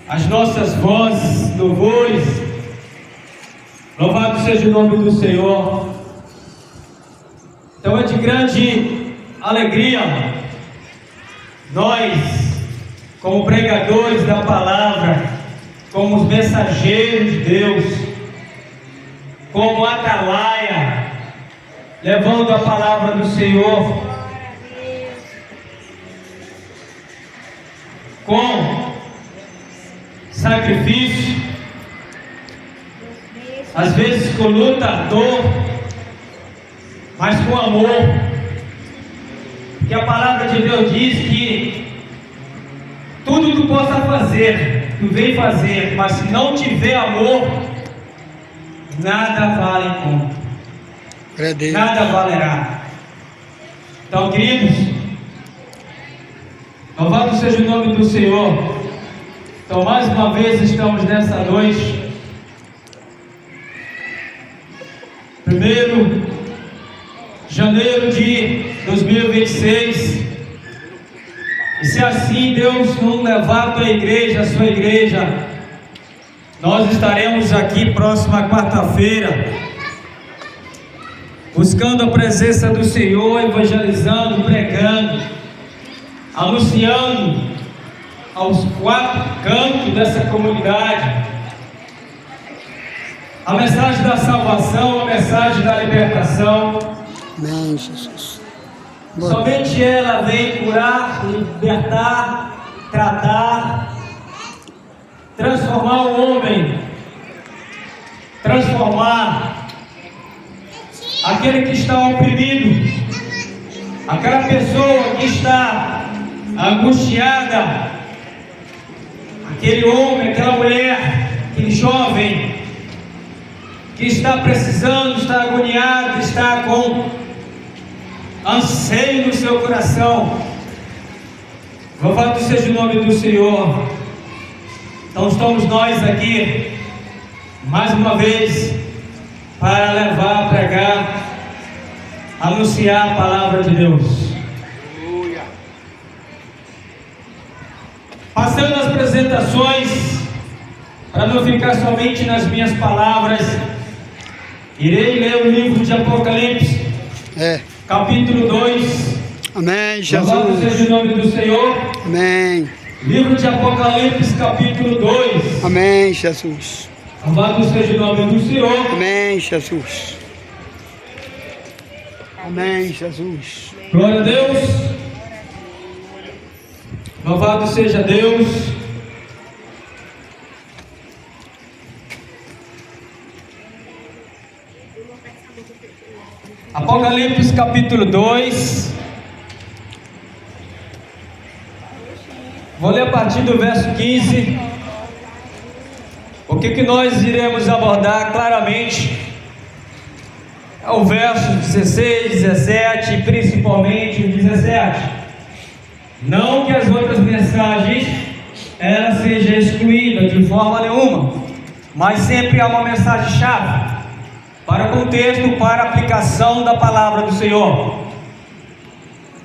as nossas vozes, louvores. Louvado seja o nome do Senhor. Então é de grande alegria nós, como pregadores da palavra, como os mensageiros de Deus, como atalaia, levando a palavra do Senhor com sacrifício, às vezes com luta, dor, mas com amor, porque a palavra de Deus diz que tudo tu possa fazer, tu vem fazer, mas se não tiver amor, nada vale em conta, nada valerá. Então, queridos, louvado seja o nome do Senhor. Então, mais uma vez estamos nessa noite, 1º de janeiro de 2026, e se assim Deus não levar a tua igreja, a sua igreja, nós estaremos aqui próxima quarta-feira, buscando a presença do Senhor, evangelizando, pregando, anunciando aos 4 cantos dessa comunidade a mensagem da salvação, a mensagem da libertação. Amém, Jesus. Somente ela vem curar, libertar, tratar, transformar o homem, transformar aquele que está oprimido, aquela pessoa que está angustiada, aquele homem, aquela mulher, aquele jovem que está precisando, está agoniado, está com anseio no seu coração. Louvado seja o nome do Senhor. Então estamos nós aqui mais uma vez para levar, pregar, anunciar a palavra de Deus. Passando as apresentações, para não ficar somente nas minhas palavras, irei ler o livro de Apocalipse, capítulo 2. Amém, Jesus. Louvado seja o nome do Senhor. Amém. Livro de Apocalipse, capítulo 2. Amém, Jesus. Louvado seja o nome do Senhor. Amém, Jesus. Amém, Jesus. Glória a Deus. Louvado seja Deus. Apocalipse capítulo 2. Vou ler a partir do verso 15. O que nós iremos abordar claramente é o verso 16, 17 e principalmente o 17. Não que as outras mensagens ela seja excluída de forma nenhuma, mas sempre há uma mensagem chave para contexto, para aplicação da palavra do Senhor.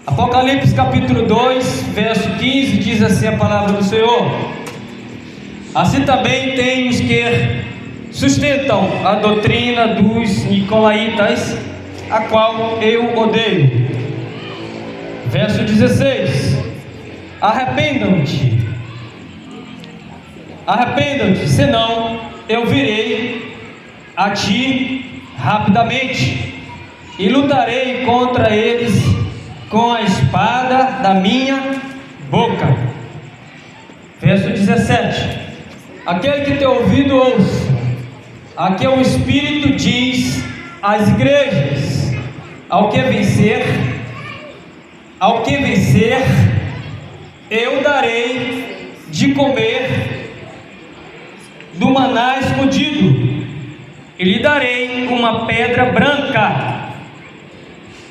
Apocalipse capítulo 2, verso 15, diz assim a palavra do Senhor: assim também tem os que sustentam a doutrina dos nicolaítas, a qual eu odeio. Verso 16: arrependam-te, senão eu virei a ti rapidamente e lutarei contra eles com a espada da minha boca. Verso 17: aquele que tem ouvido ouça, a que o Espírito diz às igrejas. Ao que vencer, eu darei de comer do maná escondido, e lhe darei uma pedra branca,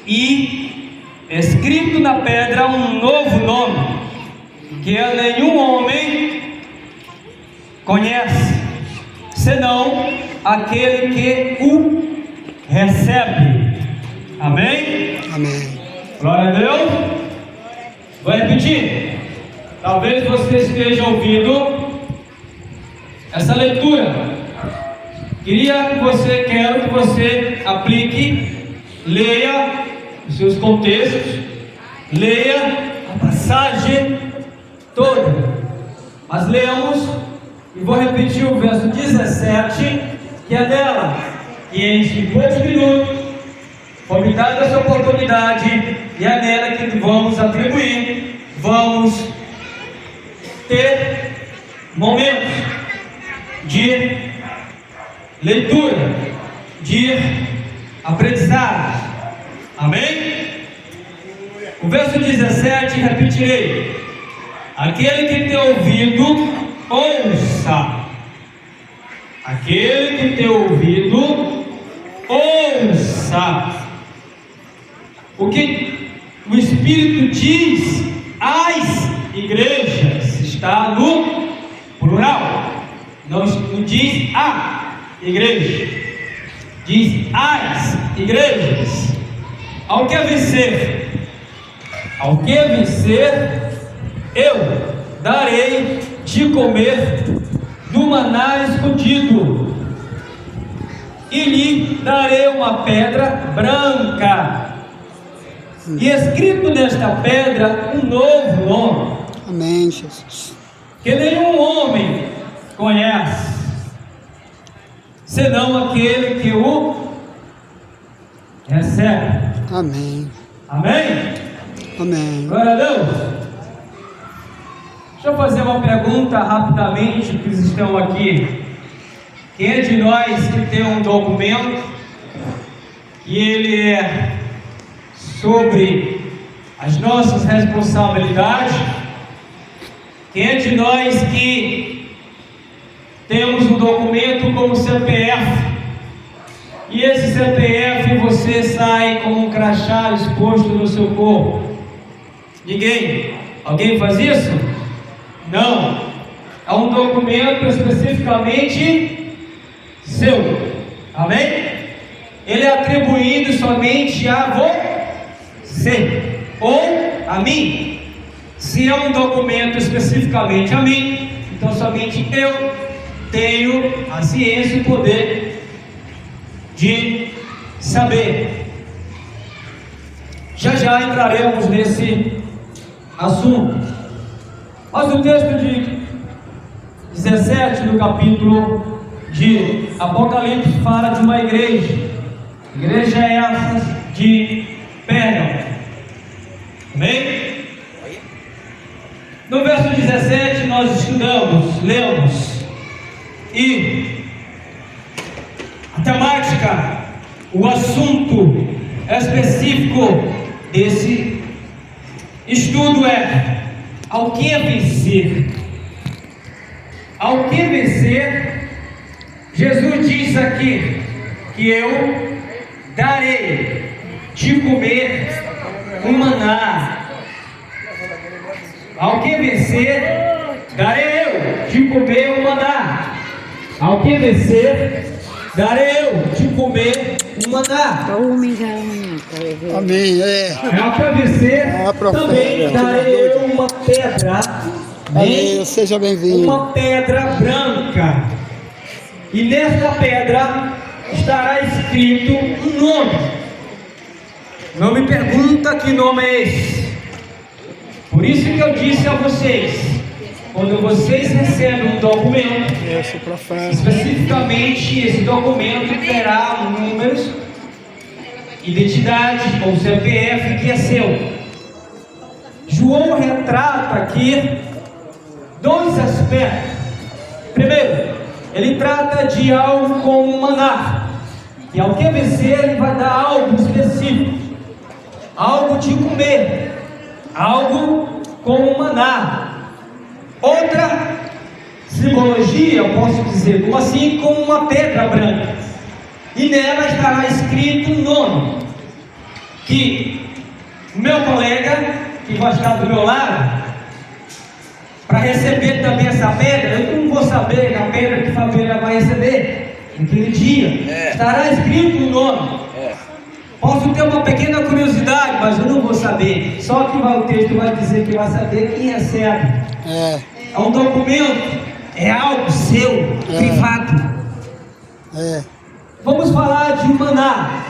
e escrito na pedra um novo nome, que nenhum homem conhece, senão aquele que o recebe. Amém? Amém. Glória a Deus. Vou repetir. Talvez você esteja ouvindo nessa leitura. Quero que você aplique, leia os seus contextos, leia a passagem toda. Mas leamos, e vou repetir o verso 17, que é dela, que em poucos minutos foi me dada essa oportunidade, e é nela que vamos atribuir, vamos ter momentos de leitura, de aprendizado. Amém? O verso 17, repetirei: aquele que tem ouvido, ouça. Aquele que tem ouvido, ouça o que o Espírito diz às igrejas. Está no plural, não diz a igreja, diz às igrejas. Ao que vencer, eu darei de comer do maná escondido, e lhe darei uma pedra branca, e escrito nesta pedra um novo nome. Amém, Jesus. Que nenhum homem conhece, senão aquele que o recebe. Amém. Amém? Amém. Glória a Deus. Deixa eu fazer uma pergunta rapidamente que estão aqui. Quem é de nós que tem um documento e ele é sobre as nossas responsabilidades? Quem é de nós que temos um documento como CPF, e esse CPF você sai com um crachá exposto no seu corpo? Ninguém? Alguém faz isso? Não. É um documento especificamente seu. Amém? Ele é atribuído somente a você ou a mim. Se é um documento especificamente a mim, então somente eu tenho a ciência e o poder de saber. Já entraremos nesse assunto. Mas o texto de 17 do capítulo de Apocalipse fala de uma igreja. Igreja essa de Pérgamo. Amém? No verso 17 nós lemos, e a temática, o assunto específico desse estudo é: ao que vencer? Ao que vencer? Jesus diz aqui que eu darei de comer um maná. Ao que vencer, darei eu de comer um maná. Ao que vencer, darei eu de comer um maná. Amém. Ao que vencer, também darei eu uma pedra. Amém. Seja bem-vindo. Uma pedra branca. E nesta pedra estará escrito um nome. Não me pergunta que nome é esse. Por isso que eu disse a vocês, quando vocês recebem um documento, especificamente esse documento terá números, identidade ou CPF que é seu. João retrata aqui dois aspectos. Primeiro, ele trata de algo como maná, que ao que vencer ele vai dar algo específico, algo de comer, algo como maná. Outra simbologia, eu posso dizer, como assim, como uma pedra branca, e nela estará escrito um nome, que o meu colega, que vai estar do meu lado, para receber também essa pedra, eu não vou saber a pedra que Fabiana vai receber naquele dia. Estará escrito um nome. Posso ter uma pequena curiosidade, mas eu não vou saber. Só que o texto vai dizer que vai saber quem recebe. É um documento é algo seu, privado. É. Vamos falar de maná.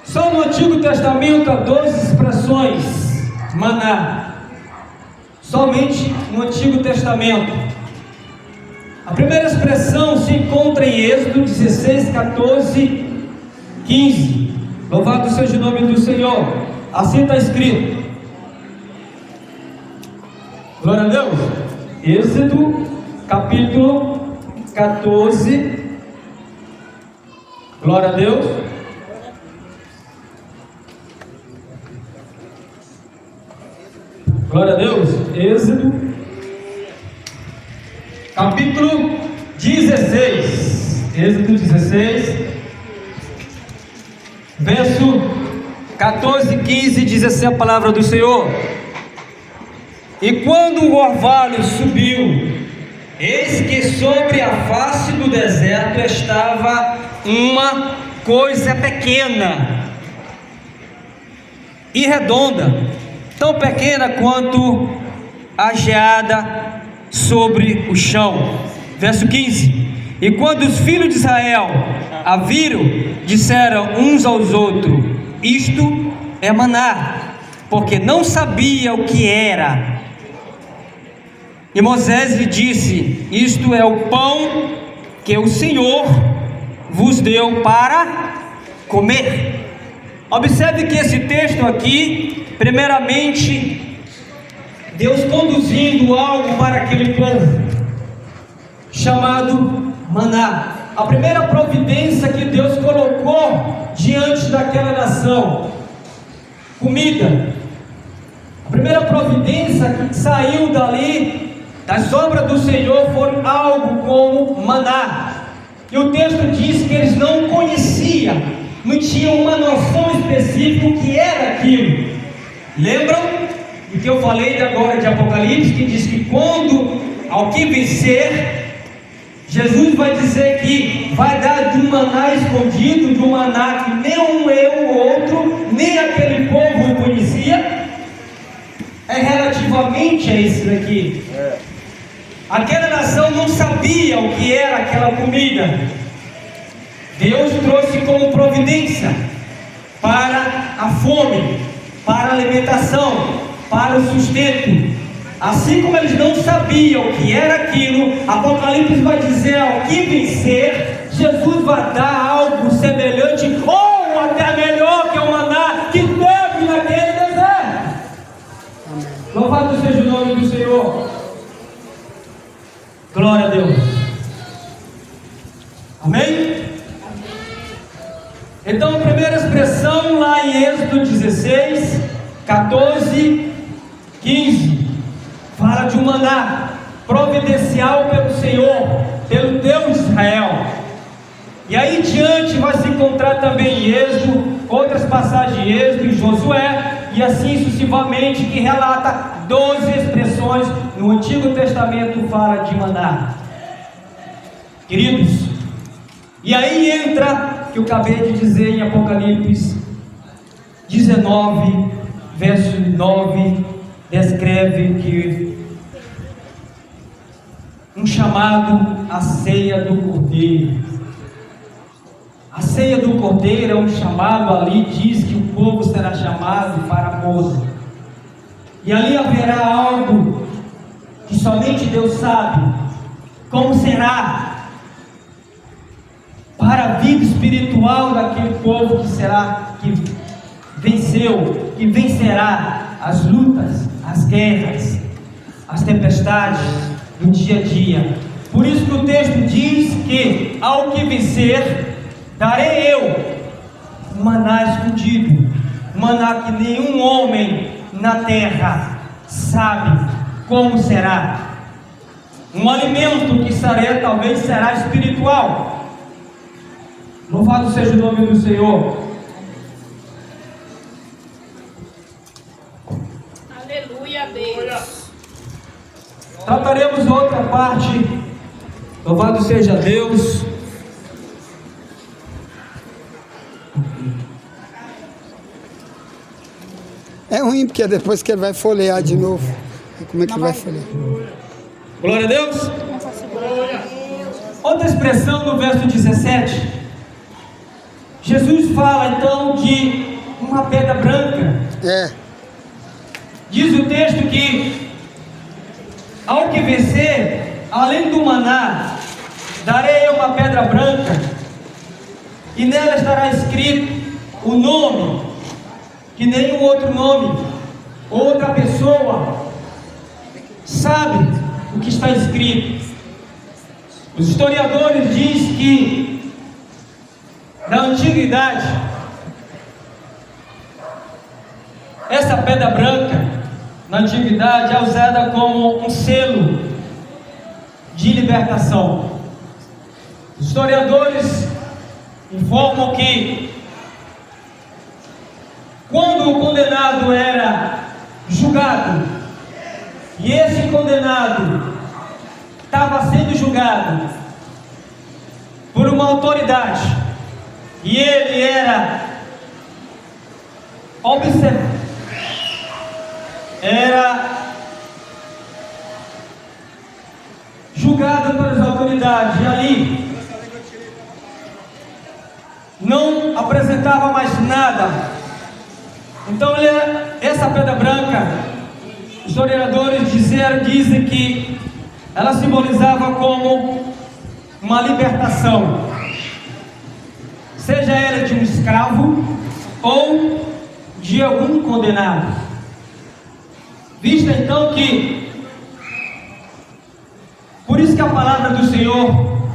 Só no Antigo Testamento há 12 expressões maná. Somente no Antigo Testamento. A primeira expressão se encontra em Êxodo 16, 14, 15. Louvado seja o nome do Senhor. Assim está escrito. Glória a Deus. Êxodo capítulo 14. Glória a Deus. Glória a Deus. Êxodo capítulo 16. Êxodo 16, verso 14 e 15, diz assim a palavra do Senhor: E quando o orvalho subiu, eis que sobre a face do deserto estava uma coisa pequena e redonda, tão pequena quanto a geada sobre o chão. Verso 15: E quando os filhos de Israel a viram, disseram uns aos outros: Isto é maná, porque não sabia o que era. E Moisés lhe disse: Isto é o pão que o Senhor vos deu para comer. Observe que esse texto aqui, primeiramente, Deus conduzindo algo para aquele povo, chamado maná. A primeira providência que Deus colocou diante daquela nação, comida. A primeira providência que saiu dali, das obras do Senhor, foi algo como maná. E o texto diz que eles não conheciam, não tinham uma noção específica do que era aquilo. Lembram do que eu falei agora de Apocalipse, que diz que quando ao que vencer, Jesus vai dizer que vai dar de um maná escondido, de um maná que nem um eu, o outro, nem aquele povo conhecia. É relativamente a isso daqui. Aquela nação não sabia o que era aquela comida. Deus trouxe como providência para a fome, para a alimentação, para o sustento. Assim como eles não sabiam o que era aquilo, Apocalipse vai dizer: ao que vencer, Jesus vai dar algo semelhante ou até melhor que o maná que teve naquele deserto. Amém. Louvado seja o nome do Senhor. Glória a Deus. Amém? Então a primeira expressão lá em Êxodo 16, 14, 15, fala de um maná providencial pelo Senhor, pelo Deus de Israel. E aí diante vai se encontrar também em Êxodo, outras passagens em Êxodo e Josué, e assim sucessivamente, que relata 12 expressões no Antigo Testamento fala de maná. Queridos, e aí entra que eu acabei de dizer em Apocalipse 19, verso 9, descreve que um chamado à ceia do Cordeiro. A ceia do Cordeiro é um chamado, ali diz que o povo será chamado para a boda. E ali haverá algo que somente Deus sabe como será para a vida espiritual daquele povo que venceu, que vencerá as lutas, as guerras, as tempestades do dia a dia. Por isso que o texto diz que ao que vencer, darei eu um maná escondido, um maná que nenhum homem na terra sabe como será. Um alimento que talvez será espiritual. Louvado seja o nome do Senhor. Aleluia, Deus. Trataremos outra parte. Louvado seja Deus. É ruim, porque depois que ele vai folhear de novo. Como é que vai folhear? Glória a Deus. Outra expressão no verso 17. Jesus fala então de uma pedra branca. Diz o texto que ao que vencer, além do maná, darei eu uma pedra branca, e nela estará escrito o nome, que nenhum outro nome, outra pessoa sabe o que está escrito. Os historiadores dizem que na antiguidade, essa pedra branca, na antiguidade, é usada como um selo de libertação. Os historiadores informam que quando o condenado era julgado, e esse condenado estava sendo julgado por uma autoridade, e ele era julgado pelas autoridades, e ali não apresentava mais nada. Então essa pedra branca, os historiadores dizem que ela simbolizava como uma libertação, seja ela de um escravo ou de algum condenado. Vista então que, por isso que a palavra do Senhor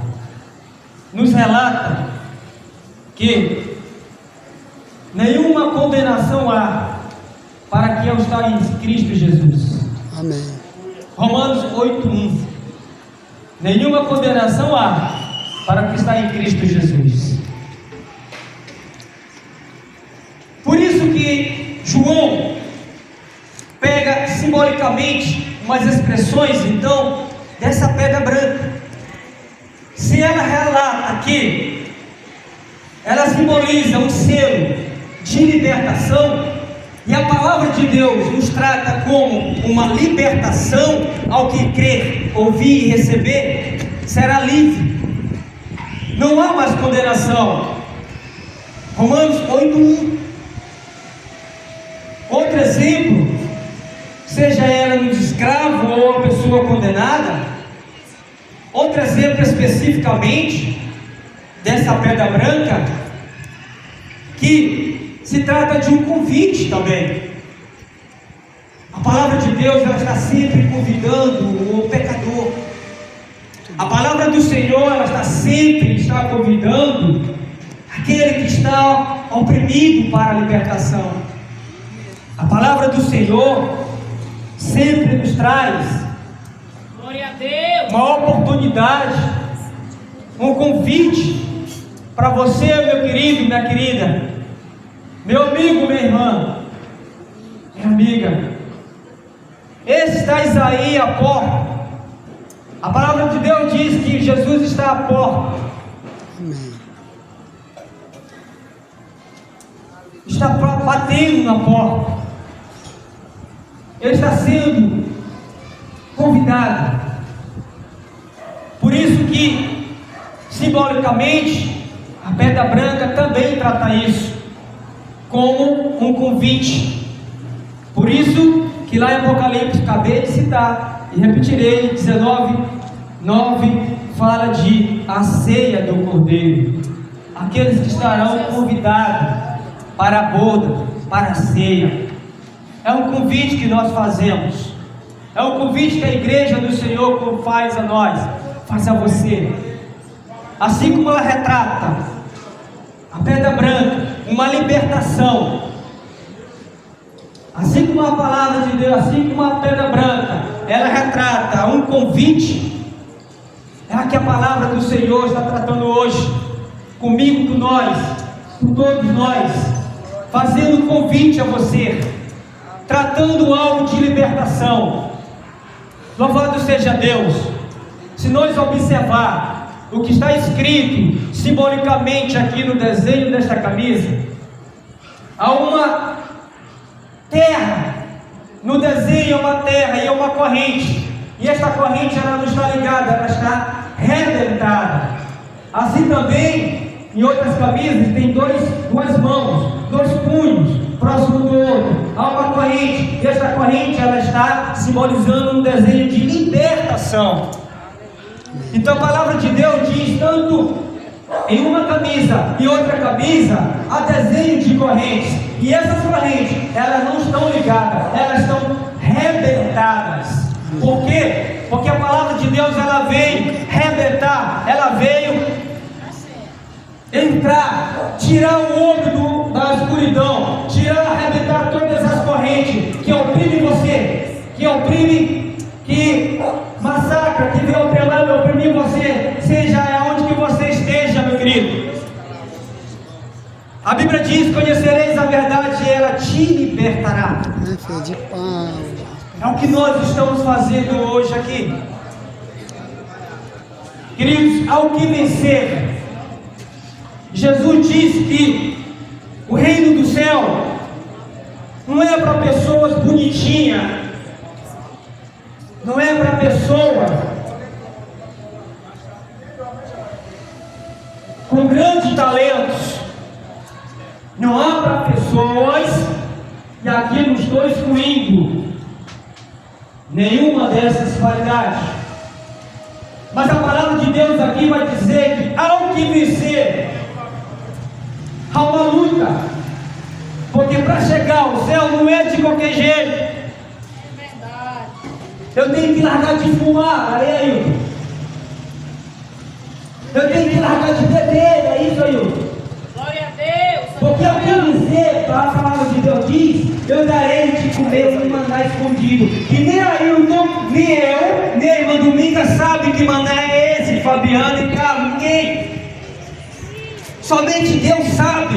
nos relata que nenhuma condenação há para quem está em Cristo Jesus. Amém. Romanos 8:1. Nenhuma condenação há para quem está em Cristo Jesus. Por isso que João pega simbolicamente umas expressões então dessa pedra branca. Se ela relata que ela simboliza um selo de libertação, e a palavra de Deus nos trata como uma libertação, ao que crer, ouvir e receber, será livre. Não há mais condenação. Romanos 8:1. Outro exemplo, seja ela um escravo ou uma pessoa condenada. Outro exemplo especificamente dessa pedra branca, que se trata de um convite também. A palavra de Deus, ela está sempre convidando o pecador. A palavra do Senhor, ela está convidando aquele que está oprimido para a libertação. A palavra do Senhor sempre nos traz, glória a Deus, uma oportunidade, um convite para você, meu querido, minha querida, meu amigo, minha irmã, minha amiga. Esse estás aí à porta. A palavra de Deus diz que Jesus está à porta. Amém. Está batendo na porta. Ele está sendo convidado. Por isso que, simbolicamente, a pedra branca também trata isso como um convite. Por isso que lá em Apocalipse, acabei de citar e repetirei, 19:9, fala de a ceia do Cordeiro. Aqueles que estarão convidados para a boda, para a ceia. É um convite que nós fazemos. É um convite que a igreja do Senhor faz a nós, faz a você. Assim como ela retrata a pedra branca, uma libertação. Assim como a palavra de Deus, assim como a pedra branca, ela retrata um convite. É a que a palavra do Senhor está tratando hoje, comigo, com nós, com todos nós, fazendo um convite a você, tratando algo de libertação. Louvado seja Deus. Se nós observar o que está escrito simbolicamente aqui no desenho desta camisa, há uma terra no desenho é uma terra e é uma corrente. E esta corrente ela não está ligada, ela está rebentada. Assim também, em outras camisas, tem duas mãos, dois punhos, próximo do outro. Há uma corrente, e esta corrente ela está simbolizando um desenho de libertação. Então a palavra de Deus diz tanto em uma camisa e outra camisa há desenho de correntes. E essas correntes, elas não estão ligadas, elas estão rebentadas. Por quê? Porque a palavra de Deus ela veio rebentar, ela veio entrar, tirar o homem da escuridão, tirar, arrebentar todas as correntes que oprimem você, que oprimem, que massacra, que vem oprimir você, seja aonde que você esteja, meu querido. A Bíblia diz: conhecereis a verdade e ela te libertará. Filho de pau. É o que nós estamos fazendo hoje aqui. Queridos, ao que vencer, Jesus disse que o reino do céu não é para pessoas bonitinhas, não é para pessoas com grandes talentos, não há para pessoas, e aqui não estou excluindo nenhuma dessas qualidades, mas a palavra de Deus aqui vai dizer que ao que vencer, há uma luta, porque para chegar ao céu não é de qualquer jeito. Eu tenho que largar de fumar, aí Ailton. Eu tenho que largar de beber, é isso, Ailton. Glória a Deus. Porque ao que vencer, a palavra de Deus diz: eu darei de comer um maná escondido. E nem Ailton, nem eu, nem a irmã Dominga sabe que maná é esse, Fabiano e Carlos, ninguém. Somente Deus sabe.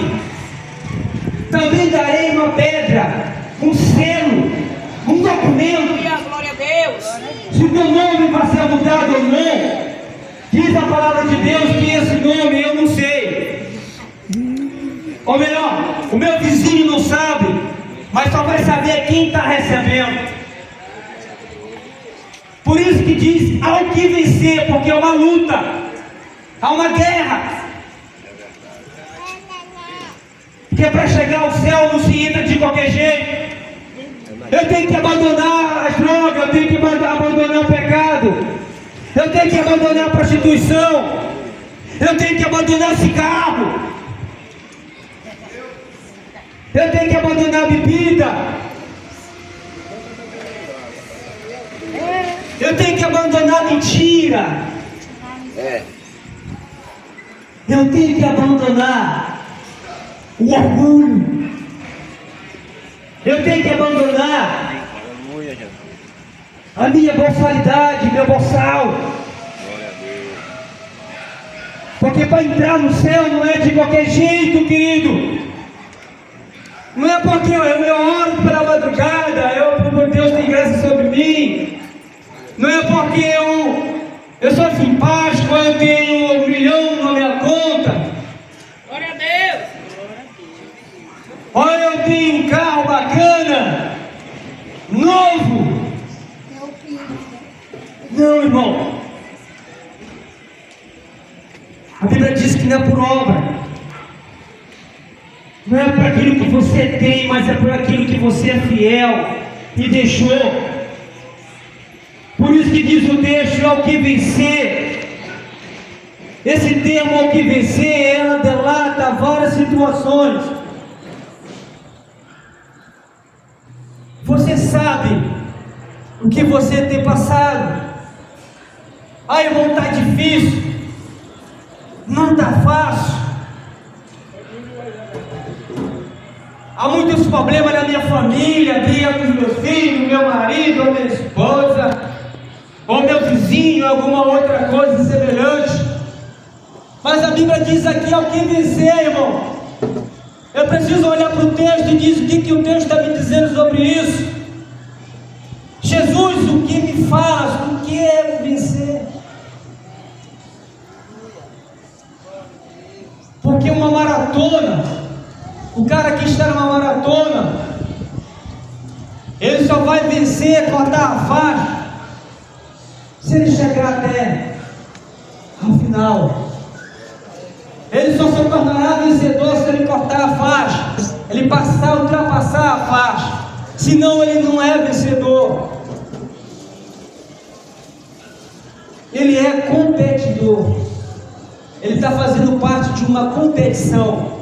Também darei uma pedra, um selo, um documento. Glória a Deus. Se o teu nome vai ser mudado ou não, diz a palavra de Deus que esse nome eu não sei. Ou melhor, o meu vizinho não sabe, mas só vai saber quem está recebendo. Por isso que diz ao que vencer, porque é uma luta, há uma guerra. Porque para chegar ao céu não se entra de qualquer jeito. Eu tenho que abandonar as drogas, eu tenho que abandonar o pecado, eu tenho que abandonar a prostituição, eu tenho que abandonar o cigarro, eu tenho que abandonar a bebida, eu tenho que abandonar a mentira, eu tenho que abandonar o orgulho, eu tenho que abandonar a minha boçalidade, meu boçal. Porque para entrar no céu não é de qualquer jeito, querido. Não é porque eu oro pela madrugada, porque Deus tem graça sobre mim. Não é porque eu sou simpático, eu tenho 1 milhão na minha conta. Glória a Deus. Olha, eu tenho um carro bacana, novo. Não, irmão. A Bíblia diz que não é por obra. Não é por aquilo que você tem, mas é por aquilo que você é fiel e deixou. Por isso que diz o texto: ao que vencer. Esse termo ao que vencer, ela delata várias situações. Você sabe o que você tem passado. Ah, irmão, está difícil, não está fácil. Há muitos problemas na minha família, briga com os meus filhos, meu marido, ou minha esposa, ou meu vizinho, alguma outra coisa semelhante. Mas a Bíblia diz aqui: ao que vencer, irmão. Eu preciso olhar para o texto e dizer o que o texto está me dizendo sobre isso. Jesus, o que me faz, o que é vencer? Porque uma maratona, o cara que está numa maratona, ele só vai vencer, cortar a faixa, se ele chegar até ao final. Ele só se tornará vencedor se ele cortar a faixa, ele ultrapassar a faixa, senão ele não é vencedor. Ele é competidor, ele está fazendo parte de uma competição,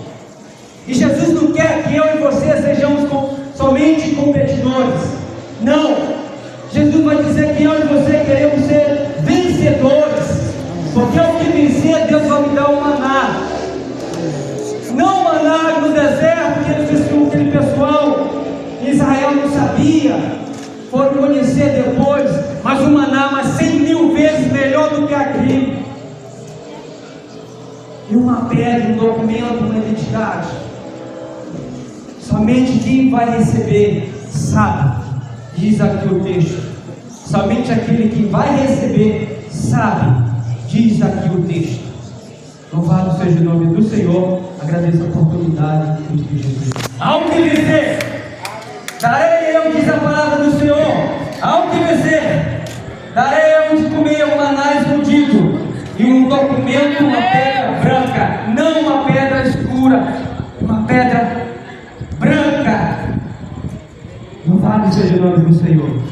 e Jesus não quer que eu e você sejamos somente competidores, não. Jesus vai dizer que eu e você queremos ser vencedores, porque ao que vencer, Deus vai me dar um maná, não maná no deserto, que aquele pessoal em Israel não sabia, foram conhecer depois, mas o maná, mas 100.000 vezes melhor do que aquilo, e uma pedra, um documento, uma identidade. Somente quem vai receber sabe, diz aqui o texto. Somente aquele que vai receber sabe, diz aqui o texto. Louvado seja o nome do Senhor. Agradeço a oportunidade de Jesus. Ao que vencer, darei eu, diz a palavra do Senhor. Ao que vencer, darei eu de comer um maná escondido e um documento, uma pedra branca, não uma pedra escura, uma pedra branca. Louvado seja o nome do Senhor.